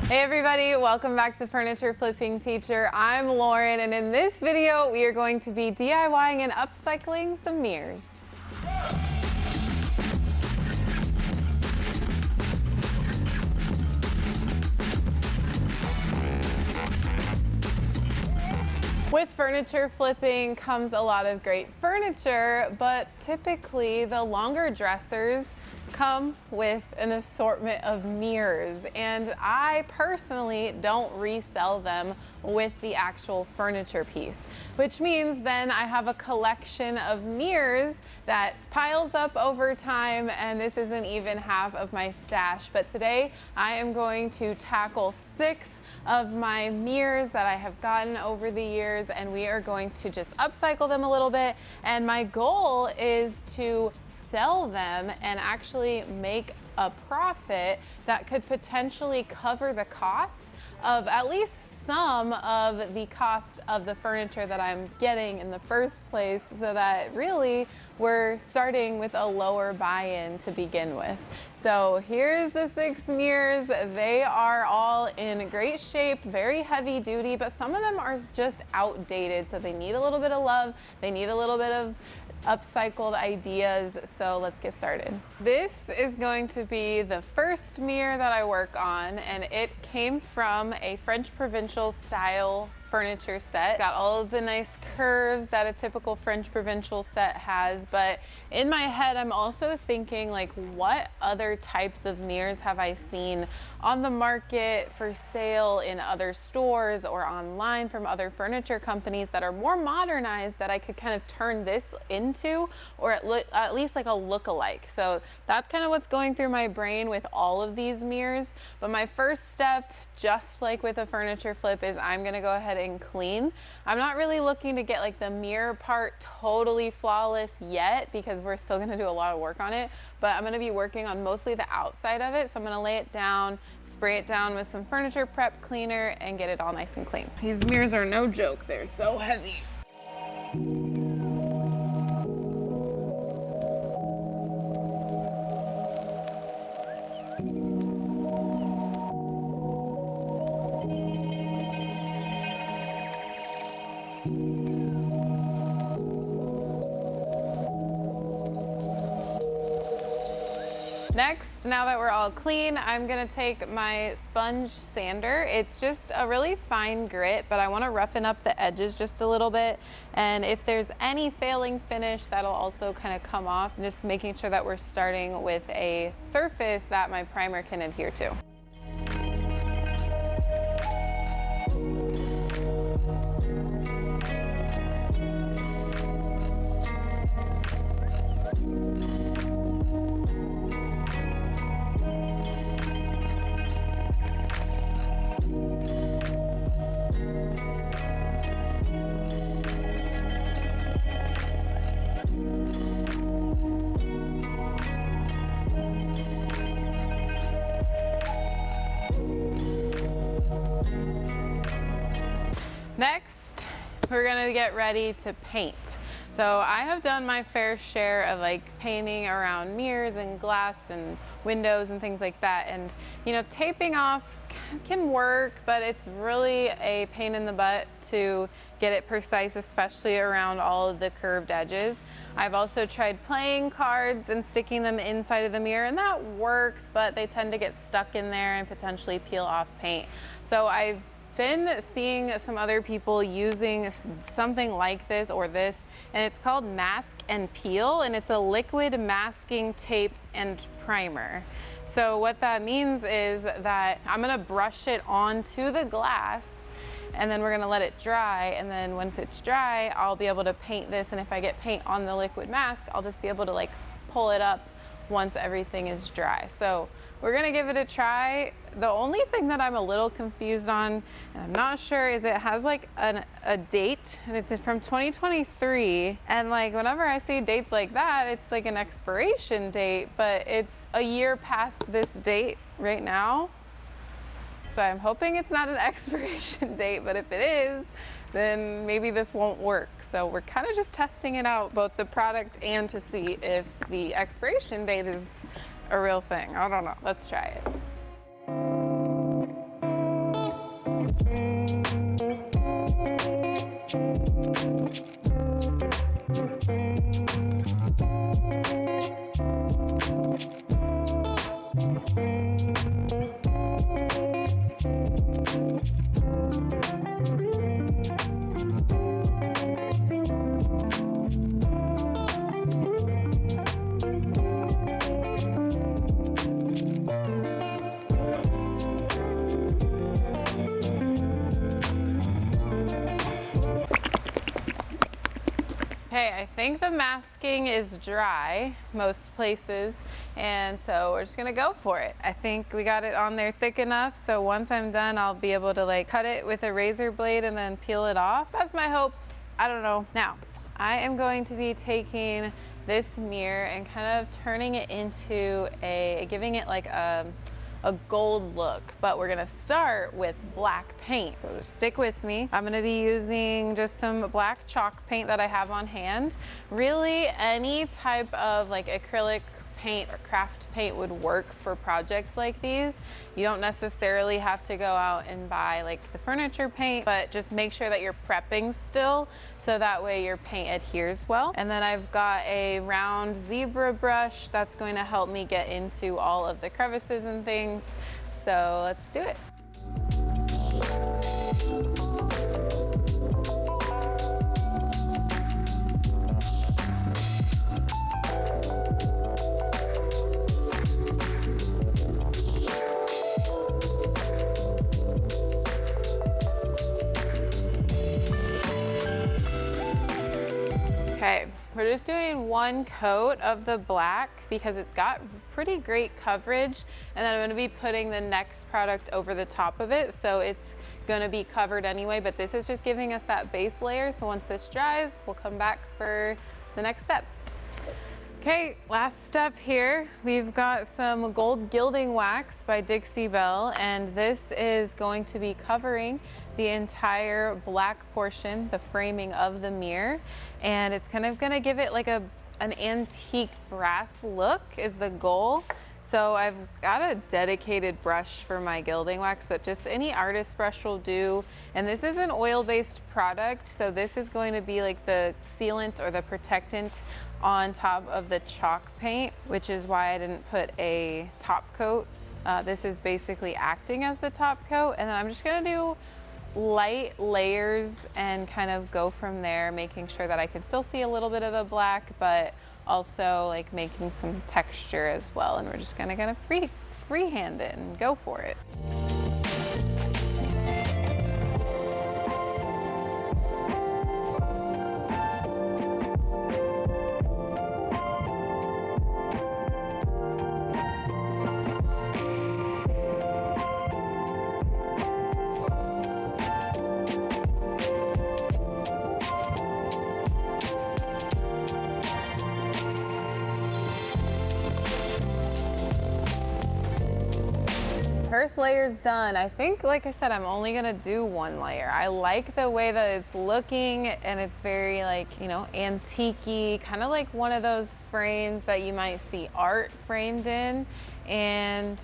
Hey everybody, welcome back to Furniture Flipping Teacher. I'm Lauren, and in this video we are going to be DIYing and upcycling some mirrors. With furniture flipping comes a lot of great furniture, but typically the longer dressers come with an assortment of mirrors, and I personally don't resell them with the actual furniture piece, which means then I have a collection of mirrors that piles up over time, and this isn't even half of my stash. But today I am going to tackle 6 of my mirrors that I have gotten over the years, and we are going to just upcycle them a little bit, and my goal is to sell them and actually make a profit that could potentially cover the cost of at least some of the cost of the furniture that I'm getting in the first place, so that really we're starting with a lower buy-in to begin with. So here's the 6 mirrors. They are all in great shape, very heavy duty, but some of them are just outdated, so they need a little bit of love. They need a little bit of upcycled ideas, so let's get started. This is going to be the first mirror that I work on, and it came from a French provincial style furniture set. Got all of the nice curves that a typical French provincial set has, but in my head I'm also thinking, like, what other types of mirrors have I seen on the market for sale in other stores or online from other furniture companies that are more modernized that I could kind of turn this into, or at least like a look-alike. So that's kind of what's going through my brain with all of these mirrors. But my first step, just like with a furniture flip, is I'm gonna go ahead and clean. I'm not really looking to get like the mirror part totally flawless yet, because we're still gonna do a lot of work on it, but I'm gonna be working on mostly the outside of it. So I'm gonna lay it down, spray it down with some furniture prep cleaner, and get it all nice and clean. These mirrors are no joke, they're so heavy. Next, now that we're all clean, I'm gonna take my sponge sander. It's just a really fine grit, but I wanna roughen up the edges just a little bit. And if there's any failing finish, that'll also kind of come off. Just making sure that we're starting with a surface that my primer can adhere to. Next, we're gonna get ready to paint. So I have done my fair share of like painting around mirrors and glass and windows and things like that. And you know, taping off can work, but it's really a pain in the butt to get it precise, especially around all of the curved edges. I've also tried playing cards and sticking them inside of the mirror, and that works, but they tend to get stuck in there and potentially peel off paint. So I've been seeing some other people using something like this or this, and it's called Mask and Peel, and it's a liquid masking tape and primer. So what that means is that I'm gonna brush it onto the glass, and then we're gonna let it dry, and then once it's dry, I'll be able to paint this, and if I get paint on the liquid mask, I'll just be able to like pull it up once everything is dry. So we're gonna give it a try. The only thing that I'm a little confused on, and I'm not sure, is it has like a date, and it's from 2023. And like whenever I see dates like that, it's like an expiration date, but it's a year past this date right now. So I'm hoping it's not an expiration date, but if it is, then maybe this won't work. So we're kind of just testing it out, both the product and to see if the expiration date is a real thing. I don't know. Let's try it. Okay, I think the masking is dry most places, and so we're just gonna go for it. I think we got it on there thick enough, so once I'm done, I'll be able to like cut it with a razor blade and then peel it off. That's my hope. I don't know. Now, I am going to be taking this mirror and kind of turning it into giving it like a gold look, but we're gonna start with black paint. So just stick with me. I'm gonna be using just some black chalk paint that I have on hand. Really, any type of like acrylic paint or craft paint would work for projects like these. You don't necessarily have to go out and buy like the furniture paint, but just make sure that you're prepping still, so that way your paint adheres well. And then I've got a round Zibra brush that's going to help me get into all of the crevices and things. So let's do it. Okay, we're just doing one coat of the black because it's got pretty great coverage, and then I'm gonna be putting the next product over the top of it, so it's gonna be covered anyway, but this is just giving us that base layer, so once this dries, we'll come back for the next step. Okay, last step here. We've got some gold gilding wax by Dixie Belle, and this is going to be covering the entire black portion, the framing of the mirror, and it's kind of gonna give it like an antique brass look is the goal. So I've got a dedicated brush for my gilding wax, but just any artist brush will do. And this is an oil-based product, so this is going to be like the sealant or the protectant on top of the chalk paint, which is why I didn't put a top coat. This is basically acting as the top coat, and then I'm just gonna do light layers and kind of go from there, making sure that I can still see a little bit of the black, but also like making some texture as well. And we're just gonna freehand it and go for it. First layer's done. I think, like I said, I'm only gonna do one layer. I like the way that it's looking, and it's very like, you know, antique-y, kind of like one of those frames that you might see art framed in. And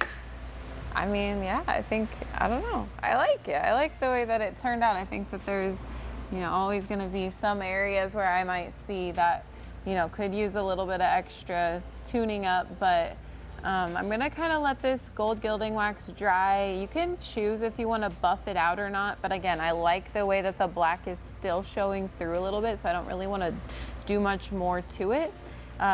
I mean, yeah, I don't know. I like it. I like the way that it turned out. I think that there's, you know, always gonna be some areas where I might see that, you know, could use a little bit of extra tuning up, but I'm gonna kind of let this gold gilding wax dry. You can choose if you want to buff it out or not, but again, I like the way that the black is still showing through a little bit, so I don't really want to do much more to it.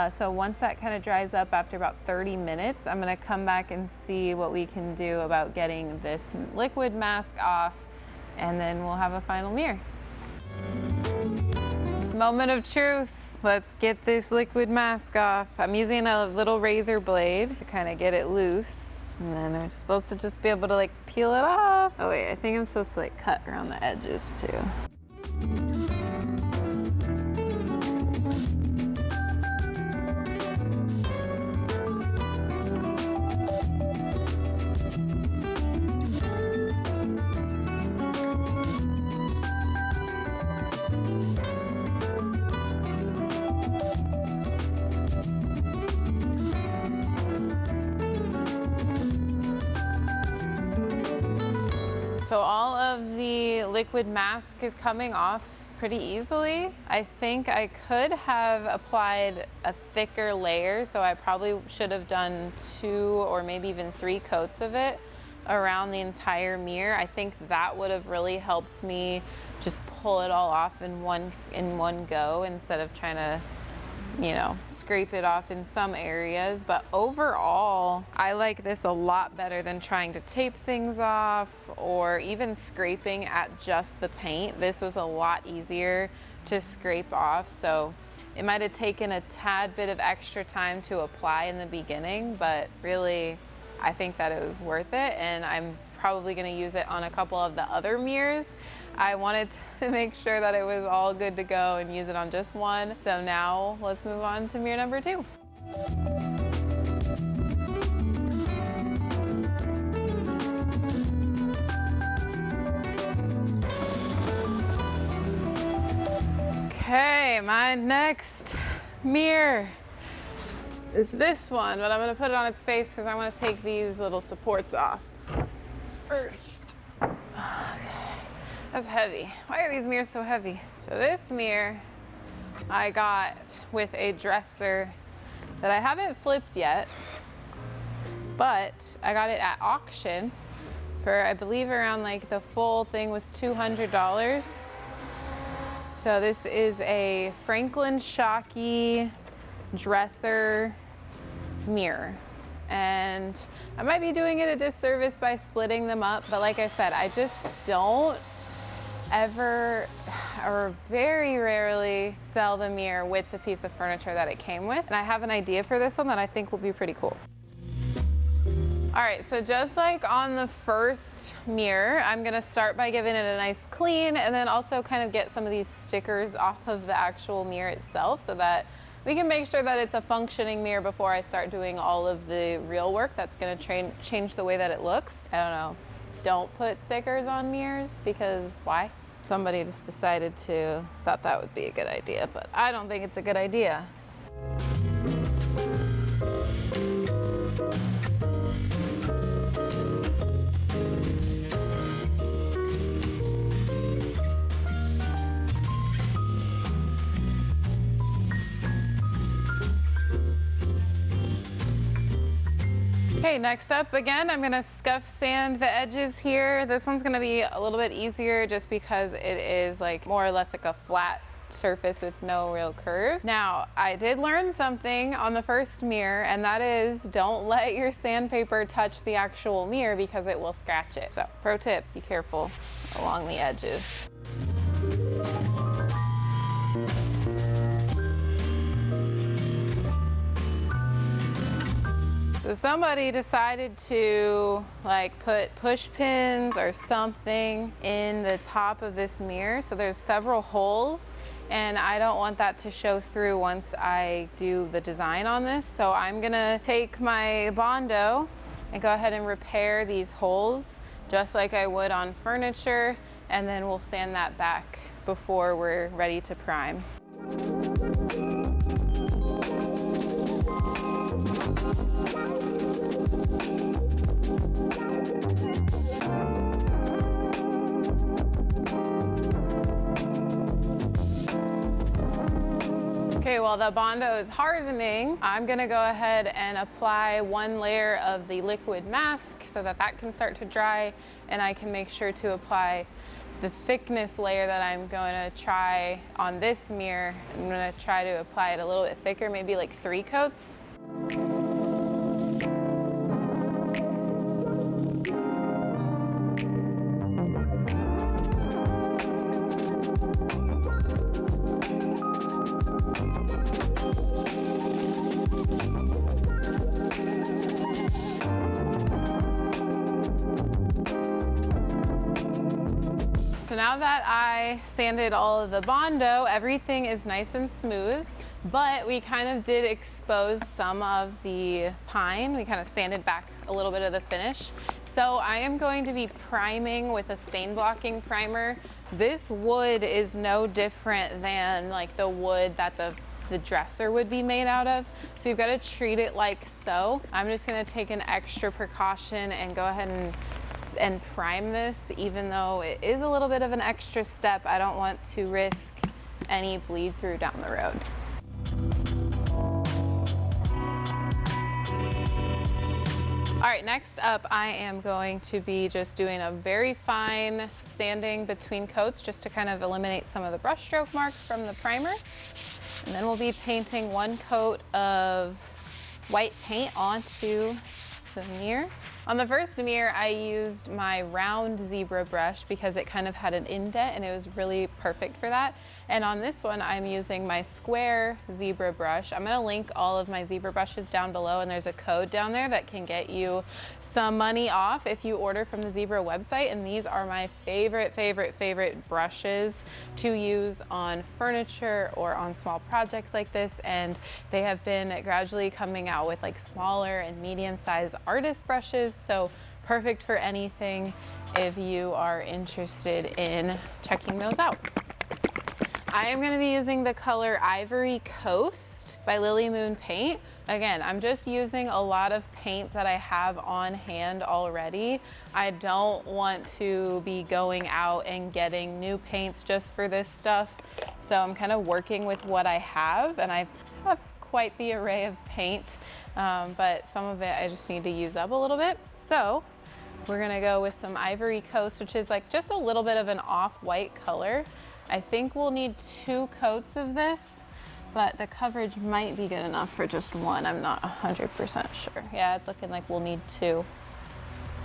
So once that kind of dries up after about 30 minutes, I'm gonna come back and see what we can do about getting this liquid mask off, and then we'll have a final mirror. Moment of truth. Let's get this liquid mask off. I'm using a little razor blade to kind of get it loose. And then I'm supposed to just be able to like peel it off. Oh wait, I think I'm supposed to like cut around the edges too. So all of the liquid mask is coming off pretty easily. I think I could have applied a thicker layer, so I probably should have done 2 or maybe even 3 coats of it around the entire mirror. I think that would have really helped me just pull it all off in one go instead of trying to, you know, scrape it off in some areas. But overall, I like this a lot better than trying to tape things off or even scraping at just the paint. This was a lot easier to scrape off. So It might have taken a tad bit of extra time to apply in the beginning, but really, I think that it was worth it, and I'm probably gonna use it on a couple of the other mirrors. I wanted to make sure that it was all good to go and use it on just one. So now let's move on to mirror number 2. Okay, my next mirror is this one, but I'm gonna put it on its face because I want to take these little supports off first. Okay. That's heavy. Why are these mirrors so heavy? So this mirror I got with a dresser that I haven't flipped yet, but I got it at auction for, I believe, around like the full thing was $200. So this is a Franklin Shockey dresser mirror. And I might be doing it a disservice by splitting them up, but like I said, I just don't ever or very rarely sell the mirror with the piece of furniture that it came with. And I have an idea for this one that I think will be pretty cool. All right, so just like on the first mirror, I'm gonna start by giving it a nice clean and then also kind of get some of these stickers off of the actual mirror itself so that we can make sure that it's a functioning mirror before I start doing all of the real work that's gonna change the way that it looks. I don't know, don't put stickers on mirrors because why? Somebody just decided to, thought that would be a good idea, but I don't think it's a good idea. Okay, next up, again, I'm gonna scuff sand the edges here. This one's gonna be a little bit easier just because it is like more or less like a flat surface with no real curve. Now, I did learn something on the first mirror, and that is don't let your sandpaper touch the actual mirror because it will scratch it. So, pro tip, be careful along the edges. So somebody decided to like put push pins or something in the top of this mirror. So there's several holes and I don't want that to show through once I do the design on this. So I'm gonna take my Bondo and go ahead and repair these holes just like I would on furniture, and then we'll sand that back before we're ready to prime. Okay, while the Bondo is hardening, I'm gonna go ahead and apply one layer of the liquid mask so that that can start to dry, and I can make sure to apply the thickness layer that I'm going to try on this mirror. I'm gonna try to apply it a little bit thicker, maybe like 3 coats. So now that I sanded all of the Bondo, everything is nice and smooth, but we kind of did expose some of the pine. We kind of sanded back a little bit of the finish. So I am going to be priming with a stain blocking primer. This wood is no different than like the wood that the dresser would be made out of. So you've got to treat it like so. I'm just gonna take an extra precaution and go ahead and prime this, even though it is a little bit of an extra step. I don't want to risk any bleed through down the road. All right, next up, I am going to be just doing a very fine sanding between coats just to kind of eliminate some of the brush stroke marks from the primer. And then we'll be painting 1 coat of white paint onto the mirror. On the first mirror, I used my round Zebra brush because it kind of had an indent and it was really perfect for that. And on this one, I'm using my square Zebra brush. I'm gonna link all of my Zebra brushes down below, and there's a code down there that can get you some money off if you order from the Zebra website. And these are my favorite brushes to use on furniture or on small projects like this. And they have been gradually coming out with like smaller and medium-sized artist brushes. So perfect for anything if you are interested in checking those out. I am going to be using the color Ivory Coast by Lily Moon Paint. Again, I'm just using a lot of paint that I have on hand already. I don't want to be going out and getting new paints just for this stuff. So I'm kind of working with what I have, and I have quite the array of paint, but some of it I just need to use up a little bit. So we're gonna go with some Ivory Coast, which is like just a little bit of an off-white color. I think we'll need 2 coats of this, but the coverage might be good enough for just one. I'm not 100% sure. Yeah, it's looking like we'll need 2.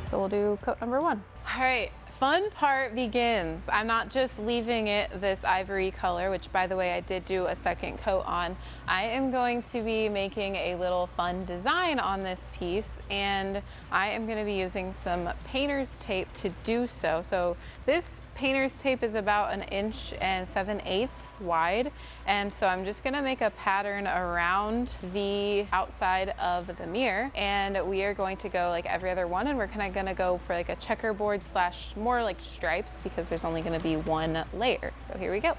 So we'll do coat number 1. All right. Fun part begins. I'm not just leaving it this ivory color, which by the way, I did do a second coat on. I am going to be making a little fun design on this piece, and I am going to be using some painter's tape to do so. So this painter's tape is about 1 7/8 inches wide, and so I'm just going to make a pattern around the outside of the mirror, and we are going to go like every other one, and we're kind of going to go for like a checkerboard slash more like stripes because there's only going to be 1 layer. So here we go.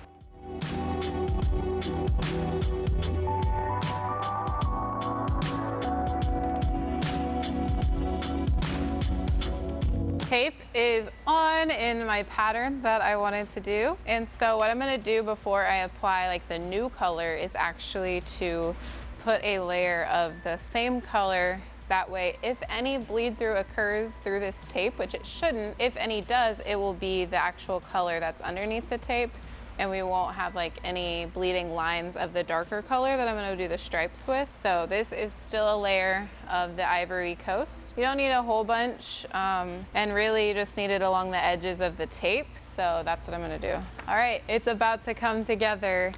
Tape is on in my pattern that I wanted to do. And so what I'm gonna do before I apply like the new color is actually to put a layer of the same color. That way, if any bleed through occurs through this tape, which it shouldn't, if any does, it will be the actual color that's underneath the tape, and we won't have like any bleeding lines of the darker color that I'm gonna do the stripes with. So this is still a layer of the Ivory Coast. You don't need a whole bunch, and really you just need it along the edges of the tape. So that's what I'm gonna do. All right, it's about to come together.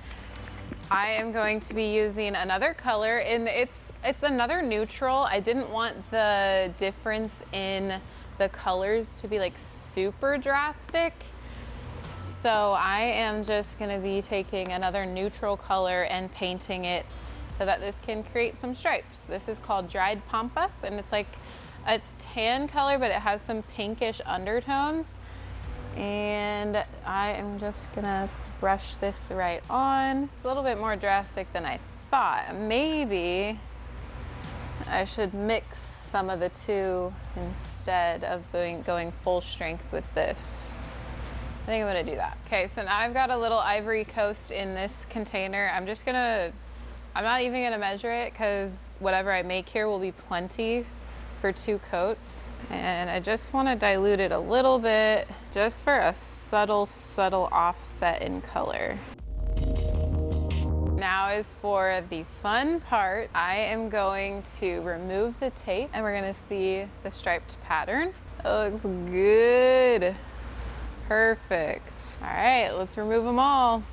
I am going to be using another color, and it's another neutral. I didn't want the difference in the colors to be like super drastic. So I am just gonna be taking another neutral color and painting it so that this can create some stripes. This is called Dried Pampas, and it's like a tan color, but it has some pinkish undertones. And I am just gonna brush this right on. It's a little bit more drastic than I thought. Maybe I should mix some of the two instead of going full strength with this. I think I'm gonna do that. Okay, so now I've got a little Ivory Coast in this container. I'm not even gonna measure it because whatever I make here will be plenty for 2 coats. And I just wanna dilute it a little bit just for a subtle offset in color. Now is for the fun part. I am going to remove the tape and we're gonna see the striped pattern. It looks good. Perfect. All right, let's remove them all.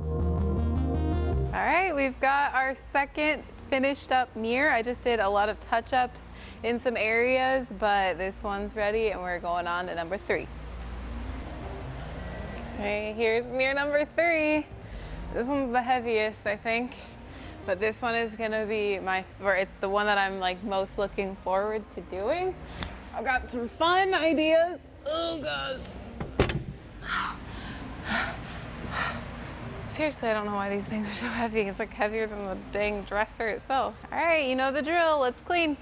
All right, we've got our second finished up mirror. I just did a lot of touch-ups in some areas, but this one's ready and we're going on to number 3. Okay, here's mirror number 3. This one's the heaviest, I think, but this one is gonna be it's the one that I'm like most looking forward to doing. I've got some fun ideas. Oh gosh. Seriously, I don't know why these things are so heavy. It's like heavier than the dang dresser itself. All right, you know the drill. Let's clean.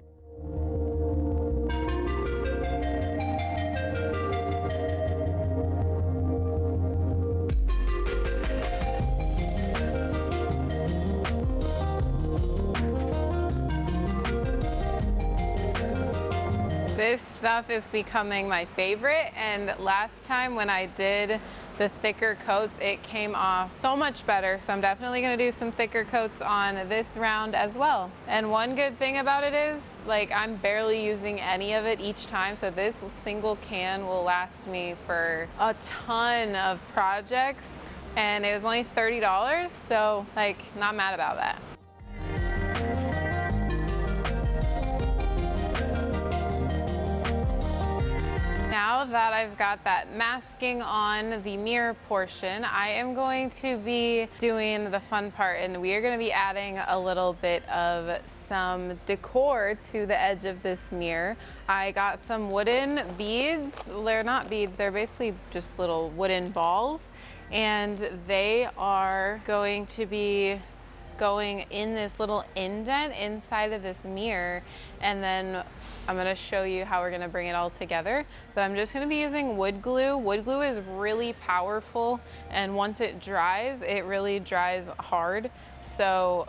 This stuff is becoming my favorite, and last time when I did the thicker coats, it came off so much better. So I'm definitely gonna do some thicker coats on this round as well. And one good thing about it is, like, I'm barely using any of it each time, so this single can will last me for a ton of projects, and it was only $30, so like, not mad about that. Now that I've got that masking on the mirror portion, I am going to be doing the fun part, and we are going to be adding a little bit of some decor to the edge of this mirror. I got some wooden beads. They're not beads, they're basically just little wooden balls, and they are going to be going in this little indent inside of this mirror, and then I'm gonna show you how we're gonna bring it all together, but I'm just gonna be using wood glue. Wood glue is really powerful, and once it dries, it really dries hard. So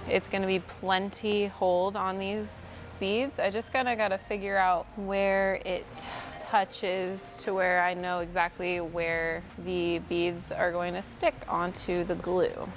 it's gonna be plenty hold on these beads. I just kinda gotta figure out where it touches to where I know exactly where the beads are going to stick onto the glue.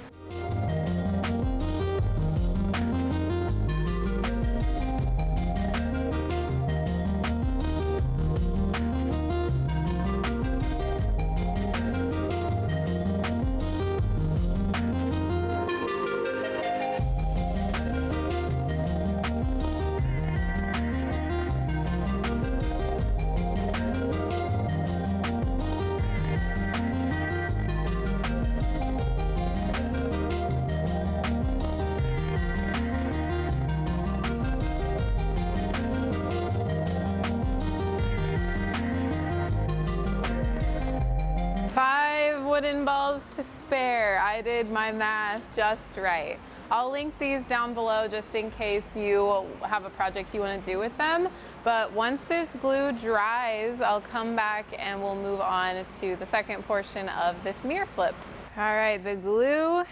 Wooden balls to spare. I did my math just right. I'll link these down below just in case you have a project you want to do with them. But once this glue dries, I'll come back and we'll move on to the second portion of this mirror flip. All right, the glue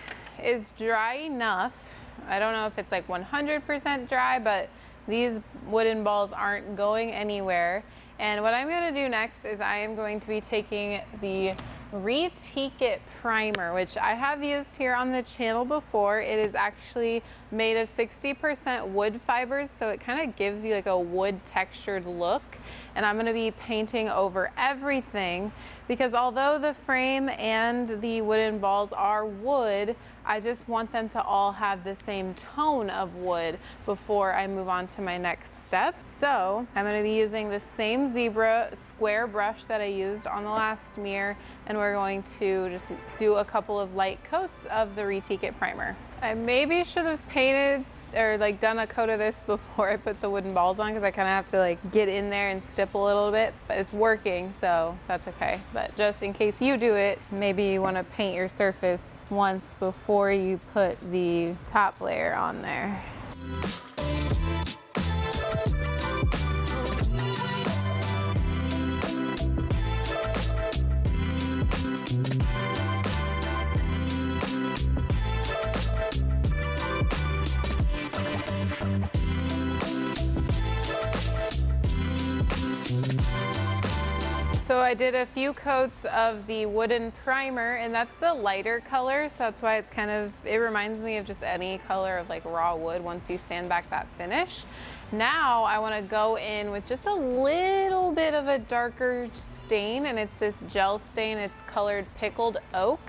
is dry enough. I don't know if it's like 100% dry, but these wooden balls aren't going anywhere. And what I'm going to do next is I am going to be taking the Retique It primer, which I have used here on the channel before. It is actually made of 60% wood fibers, so it kind of gives you like a wood textured look. And I'm going to be painting over everything because although the frame and the wooden balls are wood, I just want them to all have the same tone of wood before I move on to my next step. So I'm going to be using the same Zibra square brush that I used on the last mirror, and we're going to just do a couple of light coats of the Retique It primer. I maybe should have painted or like done a coat of this before I put the wooden balls on, because I kind of have to like get in there and stipple a little bit, but it's working, so that's okay. But just in case you do it, maybe you want to paint your surface once before you put the top layer on there. So I did a few coats of the wooden primer, and that's the lighter color, so that's why it's kind of, it reminds me of just any color of like raw wood once you sand back that finish. Now I want to go in with just a little bit of a darker stain, and it's this gel stain. It's colored pickled oak,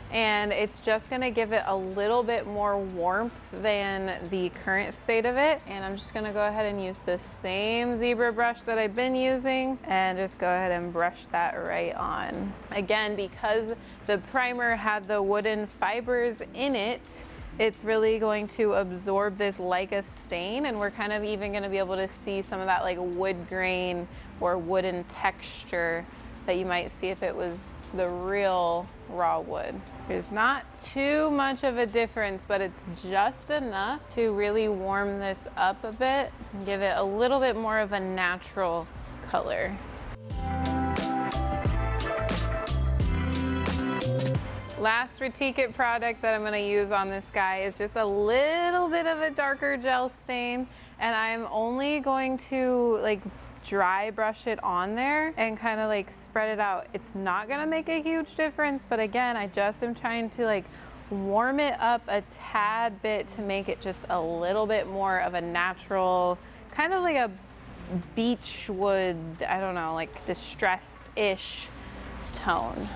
and it's just going to give it a little bit more warmth than the current state of it. And I'm just going to go ahead and use the same Zibra brush that I've been using and just go ahead and brush that right on. Again, because the primer had the wooden fibers in it, it's really going to absorb this like a stain, and we're kind of even going to be able to see some of that like wood grain or wooden texture that you might see if it was the real raw wood. There's not too much of a difference, but it's just enough to really warm this up a bit and give it a little bit more of a natural color. Last Retique product that I'm gonna use on this guy is just a little bit of a darker gel stain, and I'm only going to like dry brush it on there and kind of like spread it out. It's not gonna make a huge difference, but again, I just am trying to like warm it up a tad bit to make it just a little bit more of a natural, kind of like a beech wood, I don't know, like distressed-ish tone.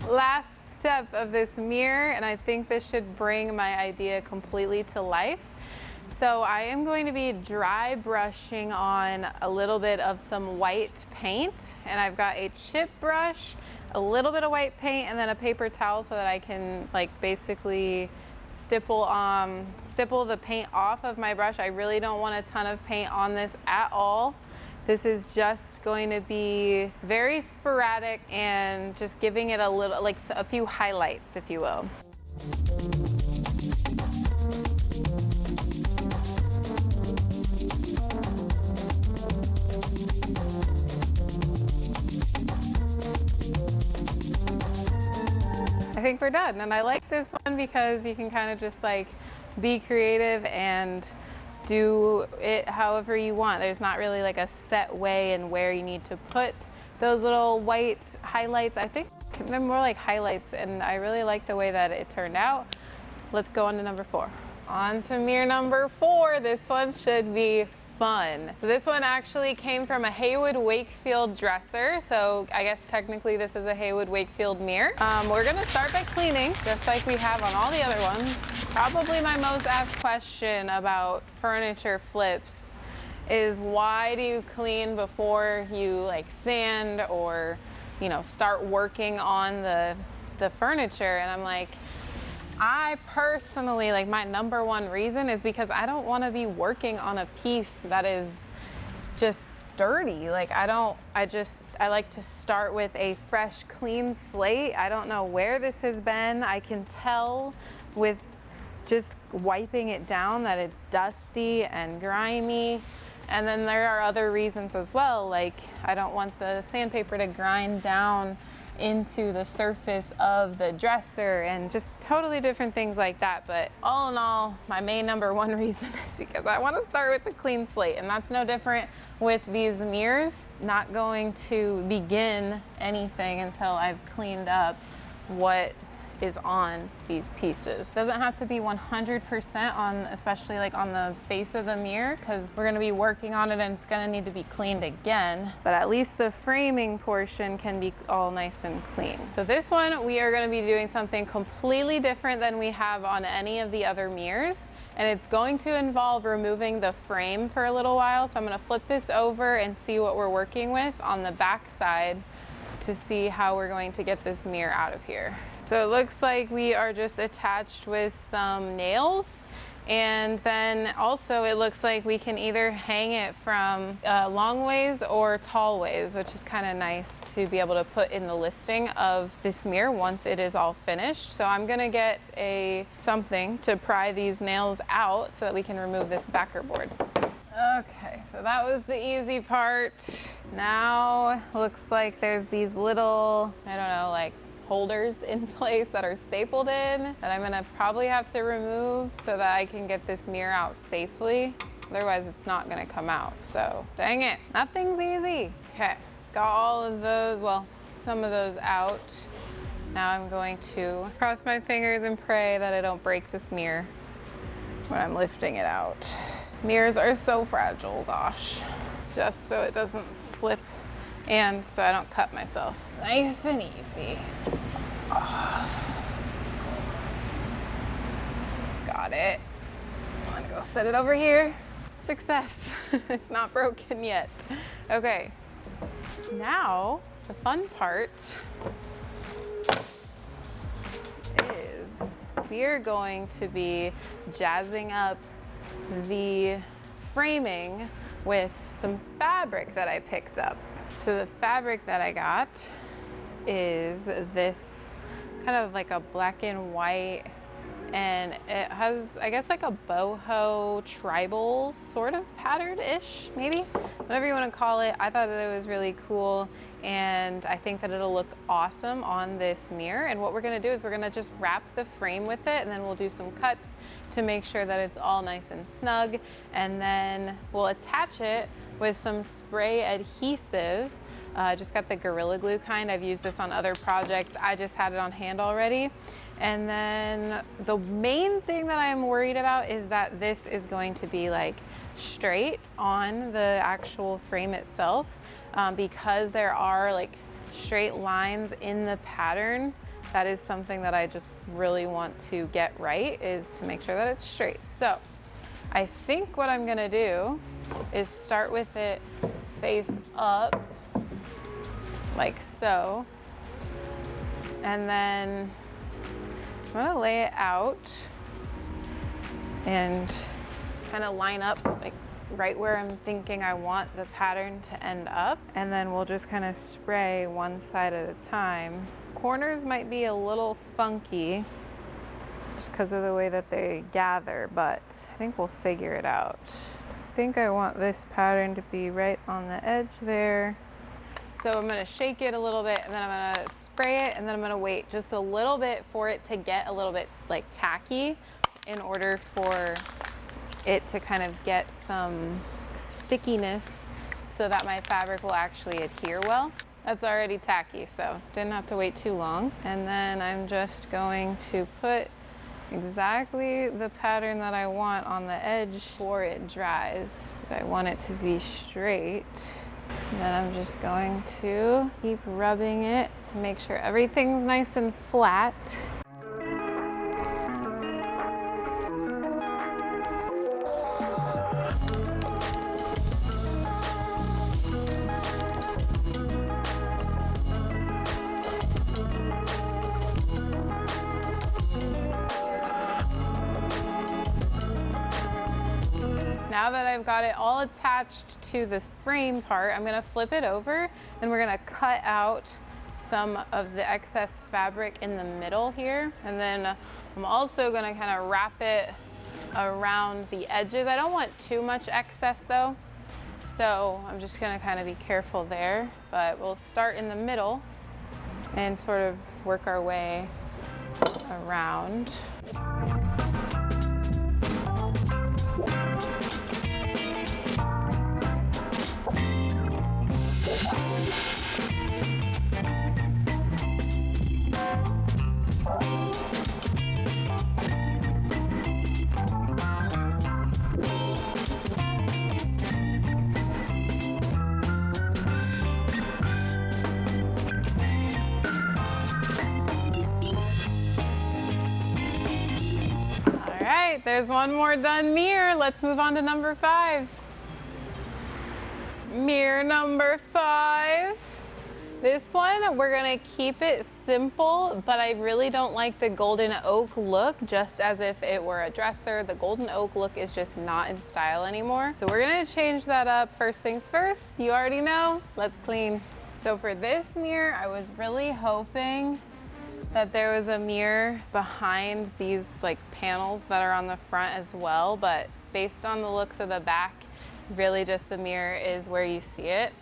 Last step of this mirror, and I think this should bring my idea completely to life. So I am going to be dry brushing on a little bit of some white paint, and I've got a chip brush, a little bit of white paint, and then a paper towel so that I can like basically stipple the paint off of my brush. I really don't want a ton of paint on this at all. This is just going to be very sporadic and just giving it a little, like a few highlights, if you will. I think we're done, and I like this one because you can kind of just like be creative and do it however you want. There's not really like a set way and where you need to put those little white highlights. I think they're more like highlights, and I really like the way that it turned out. Let's go on to number 4. On to mirror number 4. This one should be fun. So this one actually came from a Haywood Wakefield dresser. So I guess technically this is a Haywood Wakefield mirror. We're gonna start by cleaning, just like we have on all the other ones. Probably my most asked question about furniture flips is, why do you clean before you like sand or, you know, start working on the furniture? And I'm like, I personally, like, my number one reason is because I don't want to be working on a piece that is just dirty. Like, I like to start with a fresh, clean slate. I don't know where this has been. I can tell with just wiping it down that it's dusty and grimy. And then there are other reasons as well. Like, I don't want the sandpaper to grind down into the surface of the dresser and just totally different things like that. But all in all, my main number one reason is because I want to start with a clean slate, and that's no different with these mirrors. Not going to begin anything until I've cleaned up what is on these pieces. Doesn't have to be 100% on, especially like on the face of the mirror, because we're going to be working on it and it's going to need to be cleaned again, but at least the framing portion can be all nice and clean. So this one, we are going to be doing something completely different than we have on any of the other mirrors, and it's going to involve removing the frame for a little while. So I'm going to flip this over and see what we're working with on the back side to see how we're going to get this mirror out of here. So it looks like we are just attached with some nails, and then also it looks like we can either hang it from long ways or tall ways, which is kind of nice to be able to put in the listing of this mirror once it is all finished. So I'm gonna get something to pry these nails out so that we can remove this backer board. Okay, so that was the easy part. Now looks like there's these little, I don't know, like holders in place that are stapled in that I'm gonna probably have to remove so that I can get this mirror out safely. Otherwise it's not gonna come out, so dang it, nothing's easy. Okay, got all of those, well, some of those out. Now I'm going to cross my fingers and pray that I don't break this mirror when I'm lifting it out. Mirrors are so fragile, gosh. Just so it doesn't slip and so I don't cut myself. Nice and easy. Oh. Got it. I'm gonna go set it over here. Success. It's not broken yet. Okay, now the fun part is we are going to be jazzing up the framing with some fabric that I picked up. So the fabric that I got is this kind of like a black and white and it has, I guess, like a boho tribal sort of pattern-ish, maybe, whatever you want to call it. I thought that it was really cool, and I think that it'll look awesome on this mirror. And what we're going to do is we're going to just wrap the frame with it, and then we'll do some cuts to make sure that it's all nice and snug, and then we'll attach it with some spray adhesive. Just got the Gorilla Glue kind. I've used this on other projects. I just had it on hand already. And then the main thing that I'm worried about is that this is going to be like straight on the actual frame itself, because there are like straight lines in the pattern. That is something that I just really want to get right, is to make sure that it's straight. So I think what I'm gonna do is start with it face up, like so. And then I'm gonna lay it out and kind of line up like right where I'm thinking I want the pattern to end up. And then we'll just kind of spray one side at a time. Corners might be a little funky just because of the way that they gather, but I think we'll figure it out. I think I want this pattern to be right on the edge there. So I'm gonna shake it a little bit, and then I'm gonna spray it, and then I'm gonna wait just a little bit for it to get a little bit like tacky in order for it to kind of get some stickiness so that my fabric will actually adhere well. That's already tacky, so didn't have to wait too long. And then I'm just going to put exactly the pattern that I want on the edge before it dries, because I want it to be straight. And then I'm just going to keep rubbing it to make sure everything's nice and flat. Now that I've got it all attached to this frame part, I'm gonna flip it over and we're gonna cut out some of the excess fabric in the middle here. And then I'm also gonna kind of wrap it around the edges. I don't want too much excess though, so I'm just gonna kind of be careful there. But we'll start in the middle and sort of work our way around. There's one more done mirror. Let's move on to number 5. Mirror number 5. This one, we're gonna keep it simple, but I really don't like the golden oak look, just as if it were a dresser. The golden oak look is just not in style anymore. So we're gonna change that up. First things first, you already know, let's clean. So for this mirror, I was really hoping that there was a mirror behind these like panels that are on the front as well, but based on the looks of the back, really just the mirror is where you see it.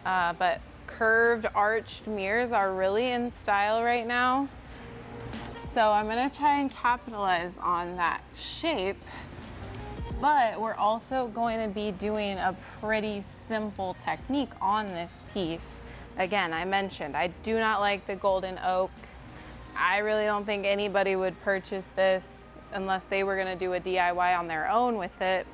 But curved arched mirrors are really in style right now. So I'm gonna try and capitalize on that shape, but we're also going to be doing a pretty simple technique on this piece. Again, I mentioned, I do not like the golden oak. I really don't think anybody would purchase this unless they were gonna do a DIY on their own with it.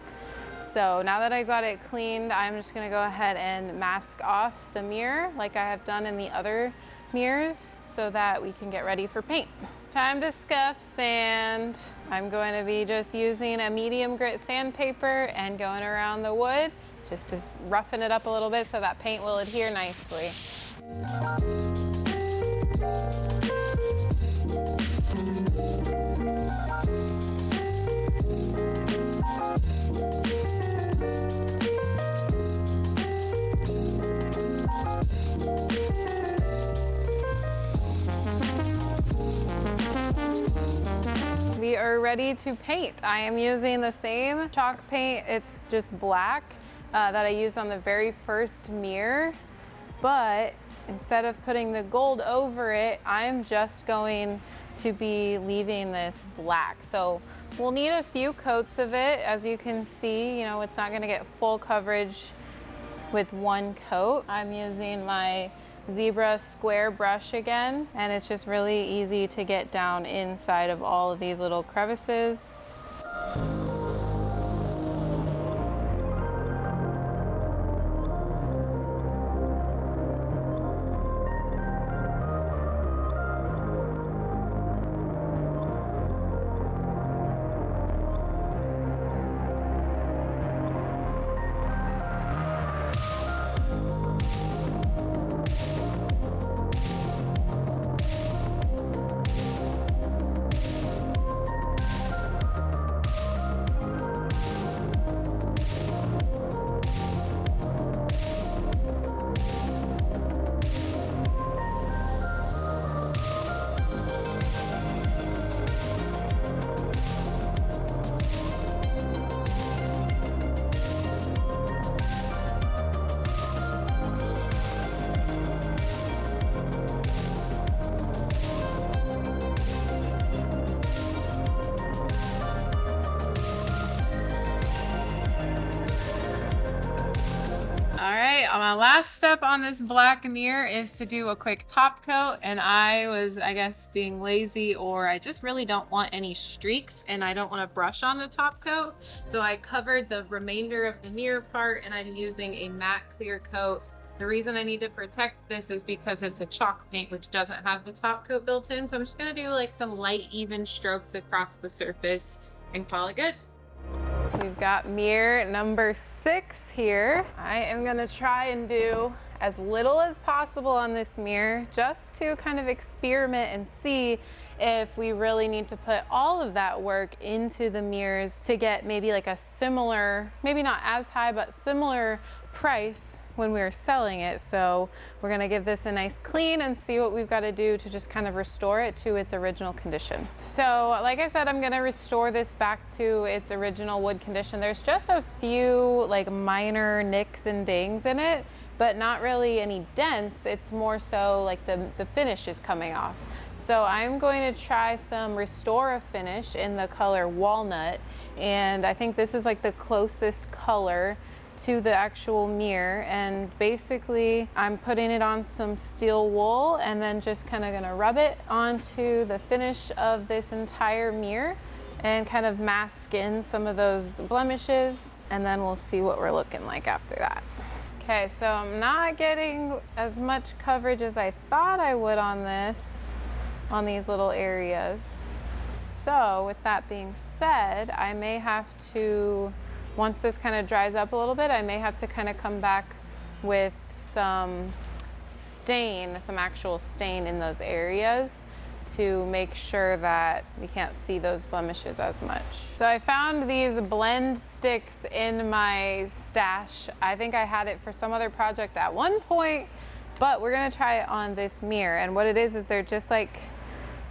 So now that I got it cleaned, I'm just gonna go ahead and mask off the mirror like I have done in the other mirrors so that we can get ready for paint. Time to scuff sand. I'm going to be just using a medium grit sandpaper and going around the wood just to roughen it up a little bit so that paint will adhere nicely. We are are ready to paint. I am using the same chalk paint, it's just black, that I used on the very first mirror, but instead of putting the gold over it, I'm just going to be leaving this black. So we'll need a few coats of it. As you can see, you know, it's not gonna get full coverage with one coat. I'm using my Zibra square brush again, and it's just really easy to get down inside of all of these little crevices. My last step on this black mirror is to do a quick top coat, and I guess, being lazy, or I just really don't want any streaks and I don't want to brush on the top coat. So I covered the remainder of the mirror part and I'm using a matte clear coat. The reason I need to protect this is because it's a chalk paint which doesn't have the top coat built in. So I'm just going to do like some light even strokes across the surface and call it good. We've got mirror number 6 here. I am gonna try and do as little as possible on this mirror just to kind of experiment and see if we really need to put all of that work into the mirrors to get maybe like a similar, maybe not as high, but similar price when we're selling it. So we're gonna give this a nice clean and see what we've got to do to just kind of restore it to its original condition. So like I said, I'm gonna restore this back to its original wood condition. There's just a few like minor nicks and dings in it, but not really any dents. It's more so like the finish is coming off. So I'm going to try some Restore finish in the color Walnut, and I think this is like the closest color to the actual mirror. And basically I'm putting it on some steel wool and then just kind of gonna rub it onto the finish of this entire mirror and kind of mask in some of those blemishes, and then we'll see what we're looking like after that. Okay, so I'm not getting as much coverage as I thought I would on this, on these little areas. So with that being said, I may have to, once this kind of dries up a little bit, I may have to kind of come back with some stain, some actual stain in those areas to make sure that we can't see those blemishes as much. So I found these blend sticks in my stash. I think I had it for some other project at one point, but we're gonna try it on this mirror. And what it is they're just like,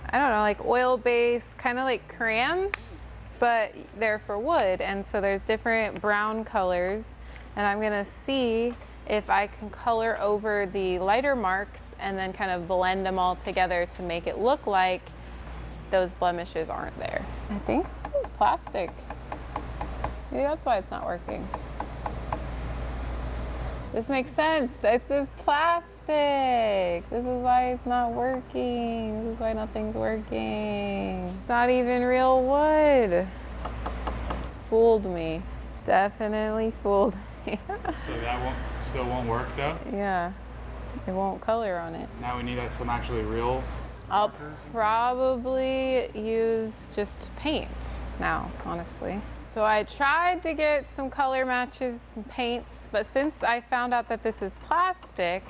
I don't know, like oil-based, kind of like crayons, but they're for wood. And so there's different brown colors, and I'm gonna see if I can color over the lighter marks and then kind of blend them all together to make it look like those blemishes aren't there. I think this is plastic. Maybe that's why it's not working. This makes sense. This is plastic. This is why it's not working. This is why nothing's working. It's not even real wood. Fooled me. Definitely fooled me. So that still won't work though? Yeah, it won't color on it. Now we need some actually real I'll markers. probably use just paint now, honestly. So I tried to get some color matches and paints, but since I found out that this is plastic,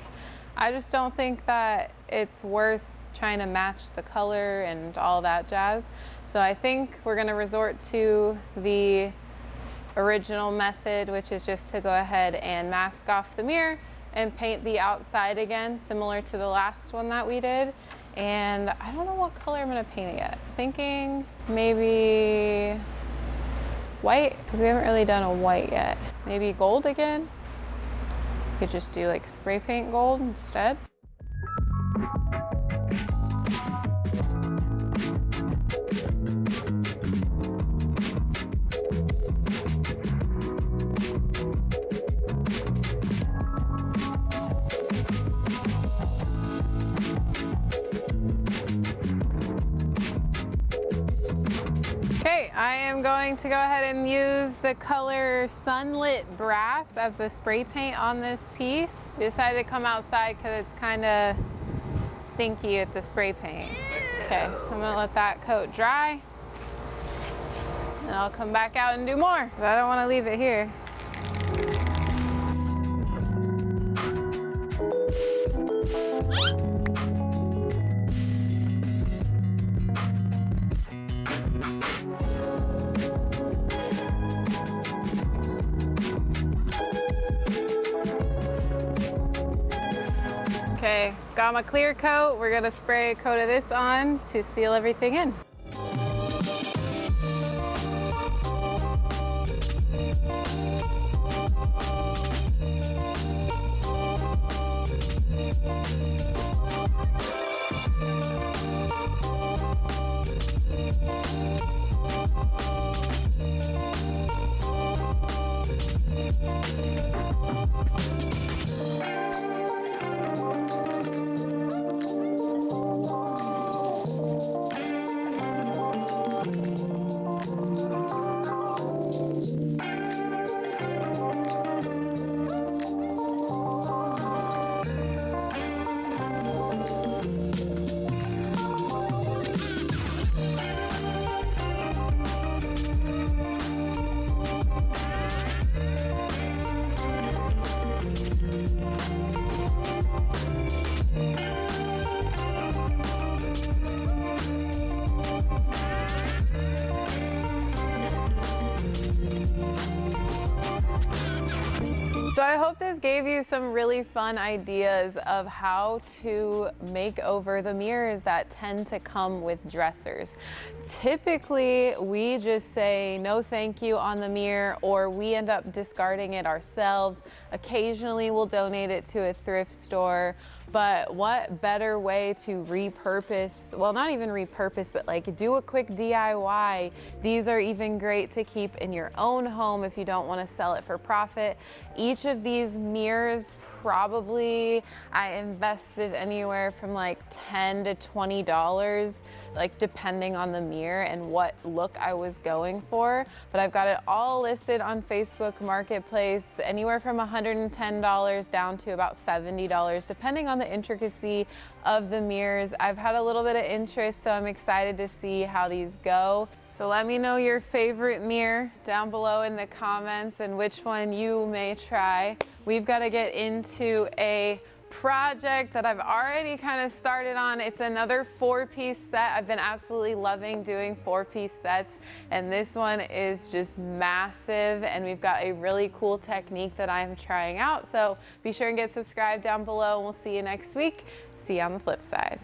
I just don't think that it's worth trying to match the color and all that jazz. So I think we're gonna resort to the original method, which is just to go ahead and mask off the mirror and paint the outside again, similar to the last one that we did. And I don't know what color I'm gonna paint it yet. Thinking maybe white, because we haven't really done a white yet. Maybe gold again. Could just do like spray paint gold instead. Okay, I am going to go ahead and use the color Sunlit Brass as the spray paint on this piece. We decided to come outside because it's kind of stinky with the spray paint. Okay, I'm gonna let that coat dry. And I'll come back out and do more, because I don't want to leave it here. Okay, got my clear coat. We're gonna spray a coat of this on to seal everything in. So I hope this gave you some really fun ideas of how to make over the mirrors that tend to come with dressers. Typically, we just say no thank you on the mirror, or we end up discarding it ourselves. Occasionally, we'll donate it to a thrift store. But what better way to repurpose, well, not even repurpose, but like do a quick DIY. These are even great to keep in your own home if you don't want to sell it for profit. Each of these mirrors, probably I invested anywhere from like $10 to $20, like depending on the mirror and what look I was going for. But I've got it all listed on Facebook Marketplace, anywhere from $110 down to about $70, depending on the intricacy of the mirrors. I've had a little bit of interest, so I'm excited to see how these go. So let me know your favorite mirror down below in the comments and which one you may try. We've got to get into a project that I've already kind of started on. It's another 4-piece set. I've been absolutely loving doing 4-piece sets, and this one is just massive, and we've got a really cool technique that I'm trying out. So be sure and get subscribed down below, and we'll see you next week. See you on the flip side.